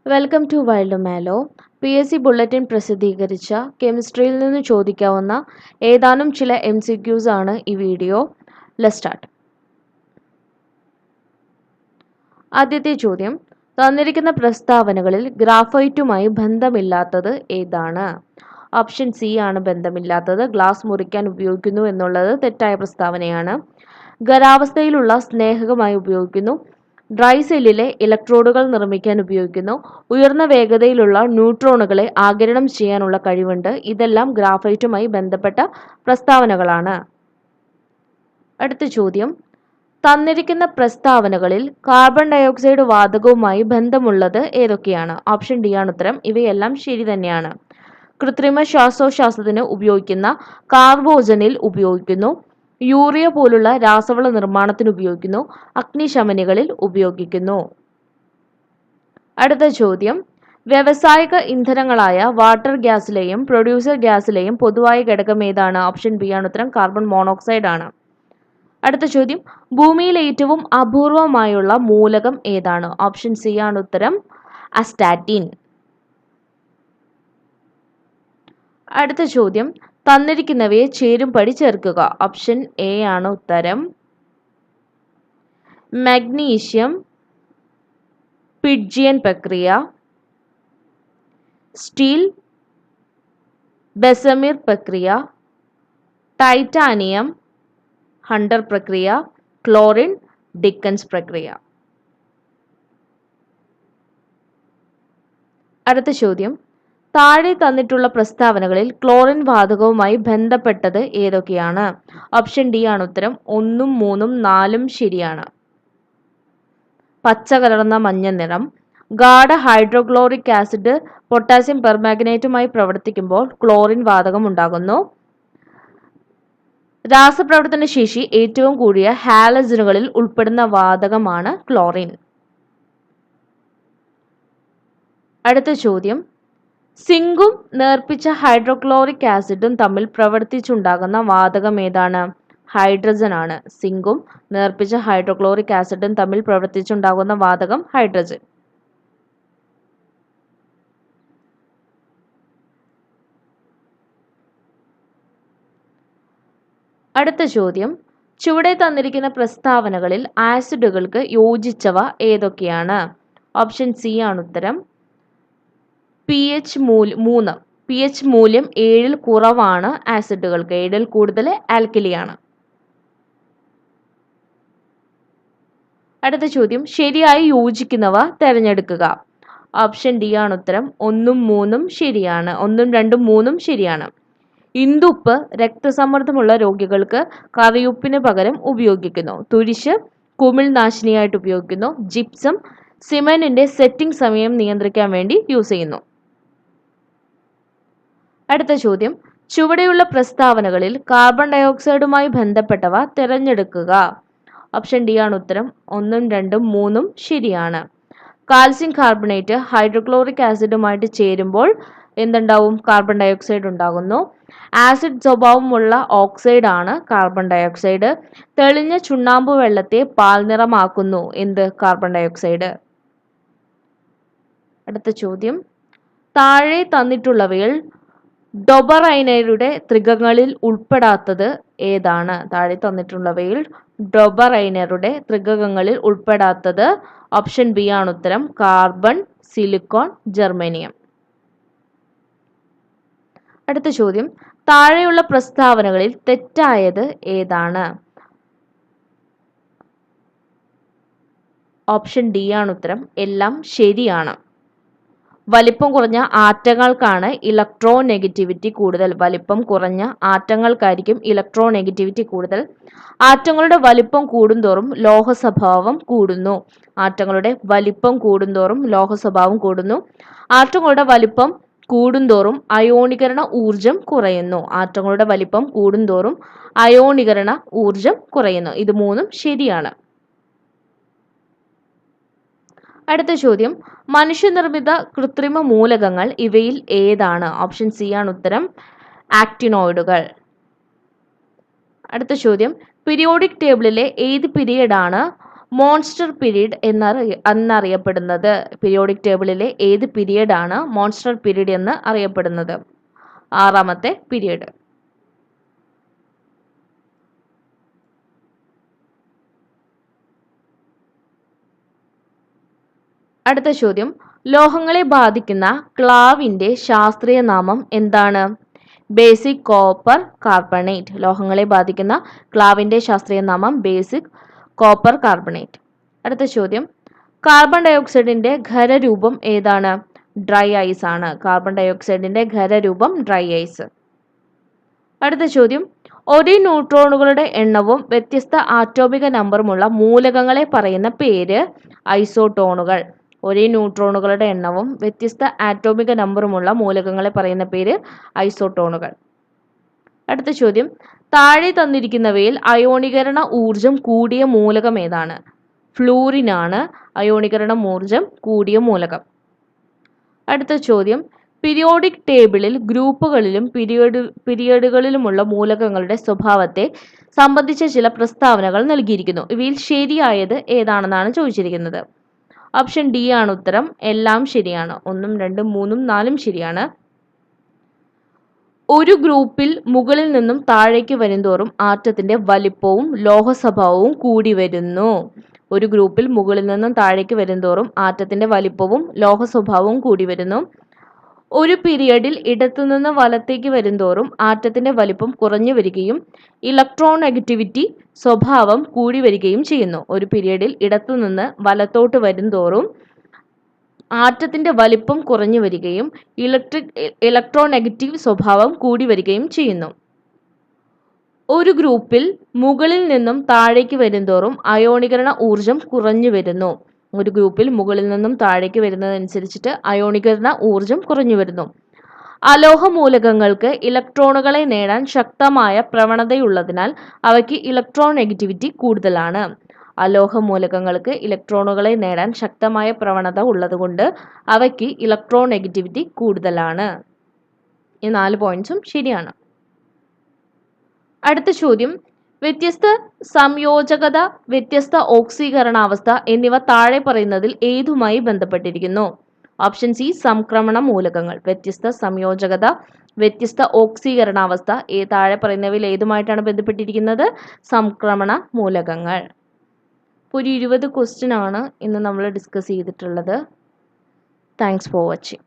Welcome to wild mallow. PSC bulletin പ്രസിദ്ധീകരിച്ച കെമിസ്ട്രിയിൽ നിന്ന് ചോദിക്കാവുന്ന ഏതാനും ചില MCQs ആണ് ഈ വീഡിയോ. Let's start. ആദ്യത്തെ ചോദ്യം, തന്നിരിക്കുന്ന പ്രസ്താവനകളിൽ ഗ്രാഫൈറ്റുമായി ബന്ധമില്ലാത്തത് ഏതാണ്? ഓപ്ഷൻ സി ആണ് ബന്ധമില്ലാത്തത്. ഗ്ലാസ് മുറിക്കാൻ ഉപയോഗിക്കുന്നു എന്നുള്ളത് തെറ്റായ പ്രസ്താവനയാണ്. ഖരാവസ്ഥയിലുള്ള സ്നേഹകമായി ഉപയോഗിക്കുന്നു. ഡ്രൈ സെല്ലിലെ ഇലക്ട്രോഡുകൾ നിർമ്മിക്കാൻ ഉപയോഗിക്കുന്നു. ഉയർന്ന വേഗതയിലുള്ള ന്യൂട്രോണുകളെ ആഗിരണം ചെയ്യാനുള്ള കഴിവുണ്ട്. ഇതെല്ലാം ഗ്രാഫൈറ്റുമായി ബന്ധപ്പെട്ട പ്രസ്താവനകളാണ്. അടുത്ത ചോദ്യം, തന്നിരിക്കുന്ന പ്രസ്താവനകളിൽ കാർബൺ ഡയോക്സൈഡ് വാതകവുമായി ബന്ധമുള്ളത് ഏതൊക്കെയാണ്? ഓപ്ഷൻ ഡി ആണ് ഉത്തരം. ഇവയെല്ലാം ശരി തന്നെയാണ്. കൃത്രിമ ശ്വാസോച്ഛ്വാസത്തിന് ഉപയോഗിക്കുന്ന കാർബോജനിൽ ഉപയോഗിക്കുന്നു. യൂറിയ പോലുള്ള രാസവള നിർമ്മാണത്തിന് ഉപയോഗിക്കുന്നു. അഗ്നിശമനികളിൽ ഉപയോഗിക്കുന്നു. അടുത്ത ചോദ്യം, വ്യാവസായിക ഇന്ധനങ്ങളായ വാട്ടർ ഗ്യാസിലെയും പ്രൊഡ്യൂസർ ഗ്യാസിലെയും പൊതുവായ ഘടകം ഏതാണ്? ഓപ്ഷൻ ബി ആണ് ഉത്തരം. കാർബൺ മോണോക്സൈഡ് ആണ്. അടുത്ത ചോദ്യം, ഭൂമിയിൽ ഏറ്റവും അപൂർവമായുള്ള മൂലകം ഏതാണ്? ഓപ്ഷൻ സി ആണ് ഉത്തരം. അസ്റ്റാറ്റിൻ. അടുത്ത ചോദ്യം, തന്നിരിക്കുന്നവയെ ചേരുംപടി ചേർക്കുക. ഓപ്ഷൻ എ ആണ് ഉത്തരം. മഗ്നീഷ്യം, പിഡ്ജിയൻ പ്രക്രിയ, സ്റ്റീൽ, ബെസമിർ പ്രക്രിയ, ടൈറ്റാനിയം, ഹണ്ടർ പ്രക്രിയ, ക്ലോറിൻ, ഡിക്കൻസ് പ്രക്രിയ. അടുത്ത ചോദ്യം, താഴെ തന്നിട്ടുള്ള പ്രസ്താവനകളിൽ ക്ലോറിൻ വാതകവുമായി ബന്ധപ്പെട്ടത് ഏതൊക്കെയാണ്? ഓപ്ഷൻ ഡി ആണ് ഉത്തരം. 1, 3, 4 ശരിയാണ്. പച്ച കലർന്ന മഞ്ഞ നിറം. ഗാഢ ഹൈഡ്രോക്ലോറിക് ആസിഡ് പൊട്ടാസ്യം പെർമാംഗനേറ്റുമായി പ്രവർത്തിക്കുമ്പോൾ ക്ലോറിൻ വാതകം ഉണ്ടാകുന്നു. രാസപ്രവർത്തന ശേഷി ഏറ്റവും കൂടിയ ഹാലജനുകളിൽ ഉൾപ്പെടുന്ന വാതകമാണ് ക്ലോറിൻ. അടുത്ത ചോദ്യം, സിങ്കും നേർപ്പിച്ച ഹൈഡ്രോക്ലോറിക് ആസിഡും തമ്മിൽ പ്രവർത്തിച്ചുണ്ടാകുന്ന വാതകം ഏതാണ്? ഹൈഡ്രജൻ ആണ്. സിങ്കും നേർപ്പിച്ച ഹൈഡ്രോക്ലോറിക് ആസിഡും തമ്മിൽ പ്രവർത്തിച്ചുണ്ടാകുന്ന വാതകം ഹൈഡ്രജൻ. അടുത്ത ചോദ്യം, ചുവടെ തന്നിരിക്കുന്ന പ്രസ്താവനകളിൽ ആസിഡുകൾക്ക് യോജിച്ചവ ഏതൊക്കെയാണ്? ഓപ്ഷൻ സി ആണ് ഉത്തരം. pH മൂല്യം 7 കുറവാണ് ആസിഡുകൾക്ക്. 7 കൂടുതൽ ആൽക്കലിയാണ്. അടുത്ത ചോദ്യം, ശരിയായി യോജിക്കുന്നവ തിരഞ്ഞെടുക്കുക. ഓപ്ഷൻ ഡി ആണ് ഉത്തരം. 1, 3 ശരിയാണ്. 1, 2, 3 ശരിയാണ്. ഇന്ദുപ്പ് രക്തസമ്മർദ്ദമുള്ള രോഗികൾക്ക് കറിയുപ്പിന് പകരം ഉപയോഗിക്കുന്നു. തുരിശ് കുമിൾനാശിനിയായിട്ട് ഉപയോഗിക്കുന്നു. ജിപ്സം സിമന്റിന്റെ സെറ്റിംഗ് സമയം നിയന്ത്രിക്കാൻ വേണ്ടി യൂസ് ചെയ്യുന്നു. അടുത്ത ചോദ്യം, ചുവടെയുള്ള പ്രസ്താവനകളിൽ കാർബൺ ഡയോക്സൈഡുമായി ബന്ധപ്പെട്ടവ തിരഞ്ഞെടുക്കുക. ഓപ്ഷൻ ഡി ആണ് ഉത്തരം. 1, 2, 3 ശരിയാണ്. കാൽസ്യം കാർബണേറ്റ് ഹൈഡ്രോക്ലോറിക് ആസിഡുമായിട്ട് ചേരുമ്പോൾ എന്തുണ്ടാവും? കാർബൺ ഡയോക്സൈഡ് ഉണ്ടാകുന്നു. ആസിഡ് സ്വഭാവമുള്ള ഓക്സൈഡ് ആണ് കാർബൺ ഡയോക്സൈഡ്. തെളിഞ്ഞ ചുണ്ണാമ്പ് വെള്ളത്തെ പാൽനിറമാക്കുന്നു. എന്ത്? Carbon dioxide. അടുത്ത ചോദ്യം, താഴെ തന്നിട്ടുള്ളവയിൽ ഡൊബറൈനയുടെ ത്രികങ്ങളിൽ ഉൾപ്പെടാത്തത് ഏതാണ്? താഴെ തന്നിട്ടുള്ളവയിൽ ഡൊബറൈനയുടെ ത്രികങ്ങളിൽ ഉൾപ്പെടാത്തത് ഓപ്ഷൻ ബി ആണ് ഉത്തരം. Carbon, silicon, germanium. അടുത്ത ചോദ്യം, താഴെയുള്ള പ്രസ്താവനകളിൽ തെറ്റായത് ഏതാണ്? ഓപ്ഷൻ ഡി ആണ് ഉത്തരം. എല്ലാം ശരിയാണ്. വലിപ്പം കുറഞ്ഞ ആറ്റങ്ങൾക്കാണ് ഇലക്ട്രോനെഗറ്റിവിറ്റി കൂടുതൽ. വലിപ്പം കുറഞ്ഞ ആറ്റങ്ങൾക്കായിരിക്കും ഇലക്ട്രോനെഗറ്റിവിറ്റി കൂടുതൽ. ആറ്റങ്ങളുടെ വലിപ്പം കൂടുന്തോറും ലോഹ സ്വഭാവം കൂടുന്നു. ആറ്റങ്ങളുടെ വലിപ്പം കൂടുന്തോറും ലോഹ സ്വഭാവം കൂടുന്നു. ആറ്റങ്ങളുടെ വലിപ്പം കൂടുന്തോറും അയോണീകരണ ഊർജം കുറയുന്നു. ആറ്റങ്ങളുടെ വലിപ്പം കൂടുന്തോറും അയോണീകരണ ഊർജം കുറയുന്നു. ഇത് മൂന്നും ശരിയാണ്. അടുത്ത ചോദ്യം, മനുഷ്യനിർമ്മിത കൃത്രിമ മൂലകങ്ങൾ ഇവയിൽ ഏതാണ്? ഓപ്ഷൻ സി ആണ് ഉത്തരം. ആക്ടിനോയിഡുകൾ. അടുത്ത ചോദ്യം, പീരിയോഡിക് ടേബിളിലെ ഏത് പീരിയഡാണ് മോൺസ്റ്റർ പീരീഡ് എന്നറിയപ്പെടുന്നത് പീരിയോഡിക് ടേബിളിലെ ഏത് പീരീഡ് ആണ് മോൺസ്റ്റർ പീരീഡ് എന്ന് അറിയപ്പെടുന്നത്? 6ാമത്തെ പീരീഡ്. അടുത്ത ചോദ്യം, ലോഹങ്ങളെ ബാധിക്കുന്ന ക്ലാവിന്റെ ശാസ്ത്രീയ നാമം എന്താണ്? Basic copper carbonate. ലോഹങ്ങളെ ബാധിക്കുന്ന ക്ലാവിന്റെ ശാസ്ത്രീയ നാമം ബേസിക് കോപ്പർ കാർബണേറ്റ്. അടുത്ത ചോദ്യം, കാർബൺ ഡയോക്സൈഡിന്റെ ഖരരൂപം ഏതാണ്? ഡ്രൈ ഐസ് ആണ്. കാർബൺ ഡയോക്സൈഡിന്റെ ഖരരൂപം ഡ്രൈ ഐസ്. അടുത്ത ചോദ്യം, ഒരേ ന്യൂട്രോണുകളുടെ എണ്ണവും വ്യത്യസ്ത ആറ്റോമിക നമ്പറുമുള്ള മൂലകങ്ങളെ പറയുന്ന പേര്? ഐസോട്ടോണുകൾ. ഒരേ ന്യൂട്രോണുകളുടെ എണ്ണവും വ്യത്യസ്ത ആറ്റോമിക നമ്പറുമുള്ള മൂലകങ്ങളെ പറയുന്ന പേര് ഐസോട്ടോണുകൾ. അടുത്ത ചോദ്യം, താഴെ തന്നിരിക്കുന്നവയിൽ അയോണീകരണ ഊർജം കൂടിയ മൂലകം ഏതാണ്? ഫ്ലൂറിൻ ആണ് അയോണീകരണ ഊർജം കൂടിയ മൂലകം. അടുത്ത ചോദ്യം, പീരിയോഡിക് ടേബിളിൽ ഗ്രൂപ്പുകളിലും പീരിയഡുകളിലുമുള്ള മൂലകങ്ങളുടെ സ്വഭാവത്തെ സംബന്ധിച്ച ചില പ്രസ്താവനകൾ നൽകിയിരിക്കുന്നു. ഇവയിൽ ശരിയായത് ഏതാണെന്നാണ് ചോദിച്ചിരിക്കുന്നത്. ഓപ്ഷൻ ഡി ആണ് ഉത്തരം. എല്ലാം ശരിയാണ്. 1, 2, 3, 4 ശരിയാണ്. ഒരു ഗ്രൂപ്പിൽ മുകളിൽ നിന്നും താഴേക്ക് വരുന്തോറും ആറ്റത്തിന്റെ വലിപ്പവും ലോഹ സ്വഭാവവും കൂടി വരുന്നു. ഒരു ഗ്രൂപ്പിൽ മുകളിൽ നിന്നും താഴേക്ക് വരുന്തോറും ആറ്റത്തിന്റെ വലിപ്പവും ലോഹ സ്വഭാവവും കൂടി വരുന്നു. ഒരു പീരിയഡിൽ ഇടത്തുനിന്ന് വലത്തേക്ക് വരുന്തോറും ആറ്റത്തിന്റെ വലിപ്പം കുറഞ്ഞു വരികയും ഇലക്ട്രോനെഗറ്റിവിറ്റി സ്വഭാവം കൂടി വരികയും ചെയ്യുന്നു. ഒരു പീരിയഡിൽ ഇടത്തുനിന്ന് വലത്തോട്ട് വരുന്തോറും ആറ്റത്തിന്റെ വലിപ്പം കുറഞ്ഞു വരികയും ഇലക്ട്രോനെഗറ്റീവ് സ്വഭാവം കൂടി വരികയും ചെയ്യുന്നു. ഒരു ഗ്രൂപ്പിൽ മുകളിൽ നിന്നും താഴേക്ക് വരുന്തോറും അയോണീകരണ ഊർജം കുറഞ്ഞു വരുന്നു. ഒരു ഗ്രൂപ്പിൽ മുകളിൽ നിന്നും താഴേക്ക് വരുന്നതനുസരിച്ചിട്ട് അയോണീകരണ ഊർജം കുറഞ്ഞു വരുന്നു. അലോഹ മൂലകങ്ങൾക്ക് ഇലക്ട്രോണുകളെ നേടാൻ ശക്തമായ പ്രവണതയുള്ളതിനാൽ അവയ്ക്ക് ഇലക്ട്രോനെഗറ്റിവിറ്റി കൂടുതലാണ്. അലോഹ മൂലകങ്ങൾക്ക് ഇലക്ട്രോണുകളെ നേടാൻ ശക്തമായ പ്രവണത ഉള്ളതുകൊണ്ട് അവയ്ക്ക് ഇലക്ട്രോനെഗറ്റിവിറ്റി കൂടുതലാണ്. ഈ 4 പോയിന്റ്സും ശരിയാണ്. അടുത്ത ചോദ്യം, വ്യത്യസ്ത സംയോജകത, വ്യത്യസ്ത ഓക്സീകരണാവസ്ഥ എന്നിവ താഴെ പറയുന്നതിൽ ഏതുമായി ബന്ധപ്പെട്ടിരിക്കുന്നു? ഓപ്ഷൻ സി സംക്രമണ മൂലകങ്ങൾ. വ്യത്യസ്ത സംയോജകത, വ്യത്യസ്ത ഓക്സീകരണാവസ്ഥ താഴെ പറയുന്നവയിൽ ഏതുമായിട്ടാണ് ബന്ധപ്പെട്ടിരിക്കുന്നത്? സംക്രമണ മൂലകങ്ങൾ. ഒരു 20 ക്വസ്റ്റ്യൻ ആണ് ഇന്ന് നമ്മൾ ഡിസ്കസ് ചെയ്തിട്ടുള്ളത്. Thanks for watching.